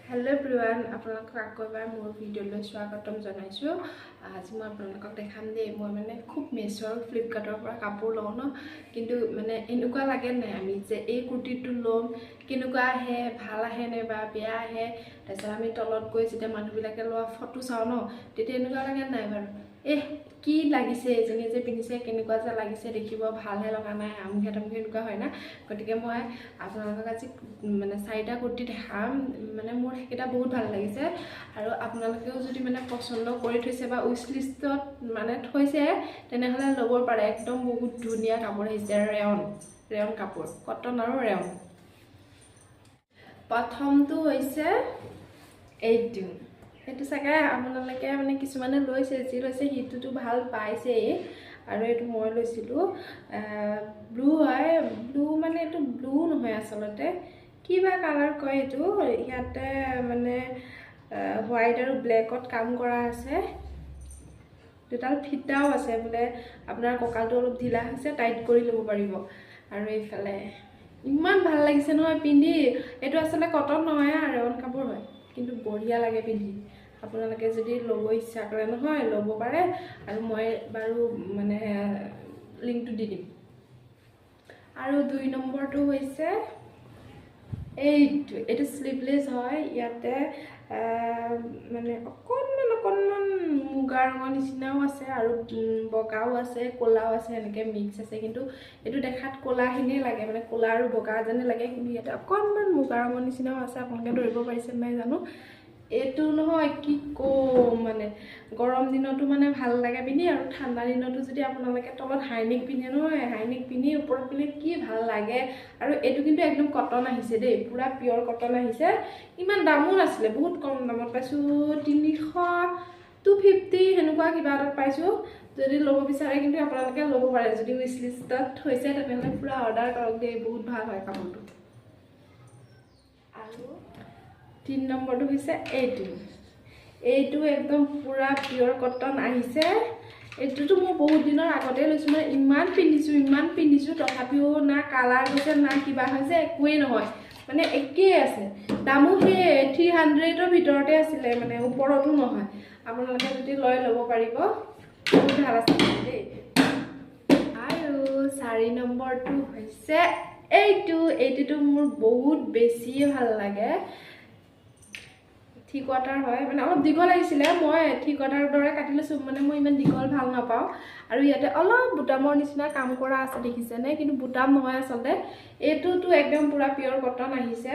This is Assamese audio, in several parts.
Hello everyone, আপোনালোকক আকৌ এবাৰ মোৰ ভিডিঅ'লৈ স্বাগতম জনাইছো। আজি মই আপোনালোকক দেখাম যে মই মানে খুব মেছো আৰু ফ্লিপকাৰ্টৰ পৰা কাপোৰ লওঁ ন, কিন্তু মানে এনেকুৱা লাগে নাই আমি যে এই কুৰ্তিটো ল'ম কেনেকুৱা আহে, ভাল আহে নে বা বেয়া আহে। তাৰপিছত আমি তলত গৈ যেতিয়া মানুহবিলাকে লোৱা ফটো চাওঁ ন, তেতিয়া এনেকুৱা লাগে নাই বাৰু কি লাগিছে, এজনী যে পিন্ধিছে কেনেকুৱা যে লাগিছে, দেখিব ভালহে লগা নাই, আমুকে তামুকে এনেকুৱা হয় না। গতিকে মই আপোনালোকক আজি মানে 4টা কুৰ্তি দেখাম। মানে মোৰ সেইটা বহুত ভাল লাগিছে আৰু আপোনালোকেও যদি মানে পছন্দ কৰি থৈছে বা উইচ লিষ্টত মানে থৈছে তেনেহলে ল'ব পাৰে। একদম বহুত ধুনীয়া কাপোৰ আহিছে, ৰেয়ন কাপোৰ, কটন আৰু ৰেয়ন। প্ৰথমটো হৈছে এইটো চাগে আপোনালোকে মানে কিছুমানে লৈছে, যি লৈছে সিটোতো ভাল পাইছেই। আৰু এইটো মই লৈছিলোঁ, ব্লু হয়। ব্লু মানে এইটো ব্লু নহয় আচলতে, কিবা কালাৰ কয় এইটো। ইয়াতে মানে হোৱাইট আৰু ব্লেকত কাম কৰা আছে, দুটাল ফিটাও আছে বোলে। আপোনাৰ কঁকালটো অলপ ঢিলা হৈছে, টাইট কৰি ল'ব পাৰিব। আৰু এইফালে ইমান ভাল লাগিছে নহয় পিন্ধি। এইটো আচলতে কটন নহয়, ৰেয়ন কাপোৰ হয়, কিন্তু বঢ়িয়া লাগে পিন্ধি। আপোনালোকে যদি ল'ব ইচ্ছা কৰে নহয় ল'ব পাৰে, আৰু মই বাৰু মানে লিংকটো দি দিম। আৰু 2 নম্বৰটো হৈছে এইটো স্লিভলেছ হয়। ইয়াতে মানে অকণমান মুগা ৰঙৰ নিচিনাও আছে আৰু বগাও আছে, ক'লাও আছে, এনেকৈ মিক্স আছে। কিন্তু এইটো দেখাত ক'লাখিনিয়ে লাগে, মানে ক'লা আৰু বগা যেনে লাগে, কিন্তু ইয়াতে অকণমান মুগা ৰঙৰ নিচিনাও আছে। আপোনালোকে ধৰিব পাৰিছে নাই জানো। এইটো নহয় কি কম, মানে গৰম দিনতো মানে ভাল লাগে পিন্ধি, আৰু ঠাণ্ডা দিনতো যদি আপোনালোকে তলত হাইনেক পিন্ধে নহয়, হাইনেক পিন্ধি ওপৰত পিন্ধি কি ভাল লাগে। আৰু এইটো কিন্তু একদম কটন আহিছে দেই, পুৰা পিয়ৰ কটন আহিছে। ইমান দামো নাছিলে, বহুত কম দামত পাইছোঁ, 250 সেনেকুৱা কিবা এটাত পাইছোঁ। যদি ল'ব বিচাৰে কিন্তু আপোনালোকে ল'ব পাৰে, যদি উইচ লিষ্টত থৈছে তেনেহ'লে পুৰা অৰ্ডাৰ কৰক দেই, বহুত ভাল হয় কাপোৰটো। আৰু 3 নম্বৰটো হৈছে এইটো একদম পুৰা পিয়ৰ কটন আহিছে। এইটোতো মই বহুত দিনৰ আগতে লৈছোঁ, মানে ইমান পিন্ধিছোঁ, তথাপিও না কালাৰ গৈছে না কিবা হৈছে, একোৱেই নহয়, মানে একেই আছে। দামো সেই 300ৰ ভিতৰতে আছিলে, মানে ওপৰতো নহয়। আপোনালোকে যদি ল'ব পাৰিব, বহুত ভাল আছে দেই। আৰু 4 নম্বৰটো হৈছে এইটোতো মোৰ বহুত বেছিয়ে ভাল লাগে। থ্ৰী কোৱাৰ্টাৰ হয়, মানে অলপ দীঘল আহিছিলে, মই থ্ৰী কোৱাৰ্টাৰ দৰে কাটি লৈছোঁ, মানে মই ইমান দীঘল ভাল নাপাওঁ। আৰু ইয়াতে অলপ বুটামৰ নিচিনা কাম কৰা আছে, দেখিছেনে? কিন্তু বুটাম নহয় আচলতে। এইটোতো একদম পুৰা পিয়ৰ কটন আহিছে।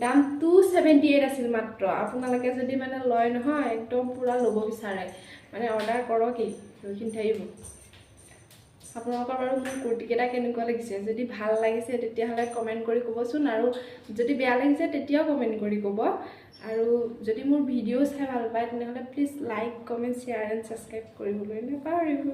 দাম 278 আছিল মাত্ৰ। আপোনালোকে যদি মানে লয় নহয়, একদম পুৰা ল'ব বিচাৰে মানে অৰ্ডাৰ কৰকেই, ৰখি থাকিব। আপোনালোকৰ বাৰু মোৰ কুৰ্তিকেইটা কেনেকুৱা লাগিছে? যদি ভাল লাগিছে তেতিয়াহ'লে কমেণ্ট কৰি ক'বচোন, আৰু যদি বেয়া লাগিছে তেতিয়াও কমেণ্ট কৰি ক'ব। আৰু যদি মোৰ ভিডিঅ' চাই ভাল পায় তেনেহ'লে please like, comment, share and subscribe কৰিবলৈ নাপাহৰিব।